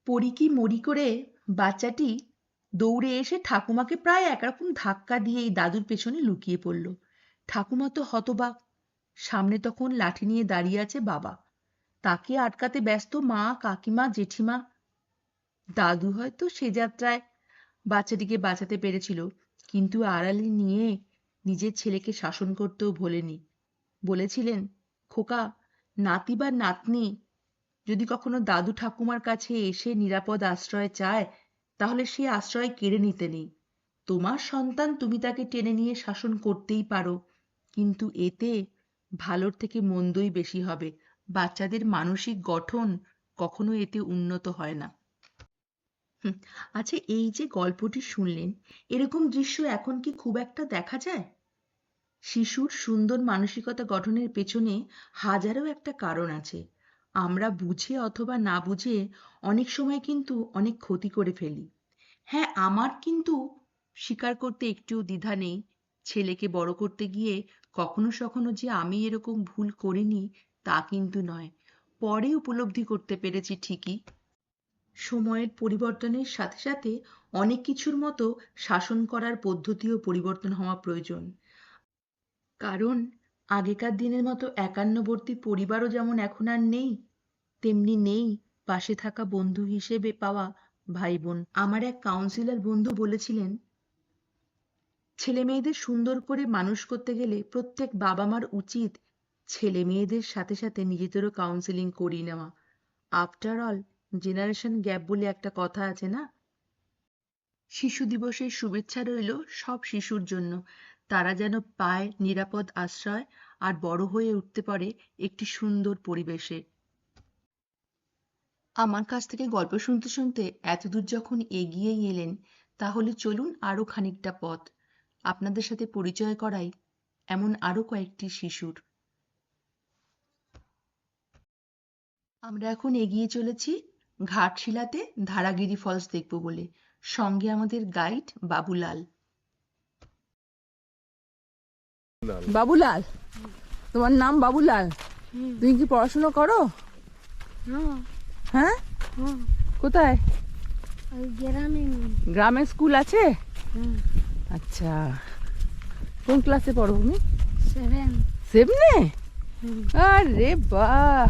পড়ি কি মরি করে বাচ্চাটি দৌড়ে এসে ঠাকুমাকে প্রায় একরকম ধাক্কা দিয়ে এই দাদুর পেছনে লুকিয়ে পড়ল। ঠাকুমা তো হতবাক। সামনে তখন লাঠি নিয়ে দাঁড়িয়ে আছে বাবা। তাকে আটকাতে ব্যস্ত মা, কাকিমা, জেঠিমা। দাদু হয়তো সে যাত্রায় বাচ্চাটিকে বাঁচাতে পেরেছিল, কিন্তু আড়ালে নিয়ে নিজের ছেলেকে শাসন করতেও ভোলেনি। বলেছিলেন, খোকা, নাতি বা নাতনি যদি কখনো দাদু ঠাকুমার কাছে এসে নিরাপদ আশ্রয় চায়, তাহলে সে আশ্রয় কেড়ে নিতে নেই। তোমার সন্তান, তুমি তাকে টেনে নিয়ে শাসন করতেই পারো, কিন্তু এতে ভালোর থেকে মন্দই বেশি হবে। বাচ্চাদের মানসিক গঠন কখনো এতে উন্নত হয় না। আচ্ছা, এই যে গল্পটি শুনলেন, এরকম দৃশ্য এখন কি খুব একটা দেখা যায়? শিশুর সুন্দর মানসিকতা গঠনের পেছনে হাজারো একটা কারণ আছে। আমরা বুঝে অথবা না বুঝে অনেক সময় কিন্তু অনেক ক্ষতি করে ফেলি। হ্যাঁ, আমার কিন্তু স্বীকার করতে একটুও দ্বিধা নেই, ছেলেকে বড় করতে গিয়ে কখনো সখনো যে আমি এরকম ভুল করিনি তা কিন্তু নয়। পরে উপলব্ধি করতে পেরেছি ঠিকই। সময়ের পরিবর্তনের সাথে সাথে অনেক কিছুর মতো শাসন করার পদ্ধতিও পরিবর্তন হওয়া প্রয়োজন। কারণ আগেকার দিনের মতো একান্নবর্তী পরিবারও যেমন এখন আর নেই, তেমনি নেই পাশে থাকা বন্ধু হিসেবে পাওয়া ভাই বোন। আমার এক কাউন্সিলর বন্ধু বলেছিলেন, ছেলে মেয়েদের সুন্দর করে মানুষ করতে গেলে প্রত্যেক বাবা মার উচিত ছেলে মেয়েদের সাথে সাথে নিজেদেরও কাউন্সেলিং করিয়ে নেওয়া। আফটার অল, জেনারেশন গ্যাপ বলে একটা কথা আছে না? শিশু দিবসের শুভেচ্ছা রইল সব শিশুর জন্য। তারা যেন পায় নিরাপদ আশ্রয় আর বড় হয়ে উঠতে পারে একটি সুন্দর পরিবেশে। আমার কাছ থেকে গল্প শুনতে শুনতে এতদূর যখন এগিয়েই এলেন, তাহলে চলুন আরো খানিকটা পথ আপনাদের সাথে পরিচয় করাই এমন আরো কয়েকটি শিশুর। আমরা এখন এগিয়ে চলেছি ঘাটশিলাতে ধারাগিরি ফলস দেখব বলে। সঙ্গে আমাদের গাইড বাবুলাল। বাবুলাল, তোমার নাম বাবুলাল? তুমি কি পড়াশোনা করো? হ্যাঁ, কোথায়? গ্রামে স্কুল আছে? আচ্ছা, কোন ক্লাসে পড়ো তুমি? 7-এ? আরে বাহ!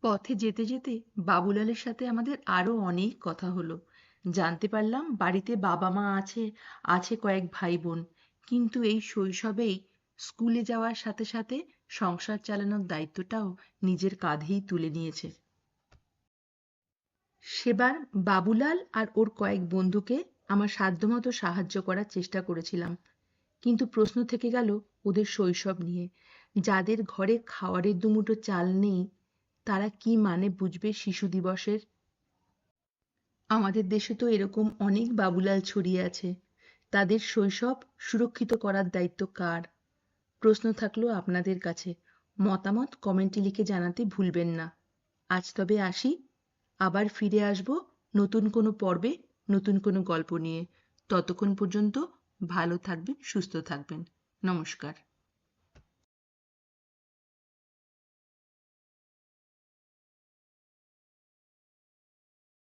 পথে যেতে যেতে বাবুলালের সাথে আমাদের আরো অনেক কথা হলো। জানতে পারলাম বাড়িতে বাবা মা আছে, আছে কয়েক ভাই বোন, কিন্তু এই শৈশবেই স্কুলে যাওয়ার সাথে সাথে সংসার চালানোর দায়িত্বটাও নিজের কাঁধেই তুলে নিয়েছে। সেবার বাবুলাল আর ওর কয়েক বন্ধুকে আমার সাধ্যমতো সাহায্য করার চেষ্টা করেছিলাম, কিন্তু প্রশ্ন থেকে গেল ওদের শৈশব নিয়ে। যাদের ঘরে খাওয়ারের দুমুঠো চাল নেই, তারা কি মানে বুঝবে শিশু দিবসের? আমাদের দেশে তো এরকম অনেক বাবুলাল ছড়িয়ে আছে। তাদের শৈশব সুরক্ষিত করার দায়িত্ব কার? প্রশ্ন থাকলো আপনাদের কাছে। মতামত কমেন্টে লিখে জানাতে ভুলবেন না। আজ তবে আসি, আবার ফিরে আসব নতুন কোনো পর্বে, নতুন কোনো গল্প নিয়ে। ততক্ষণ পর্যন্ত ভালো থাকবেন, সুস্থ থাকবেন। নমস্কার।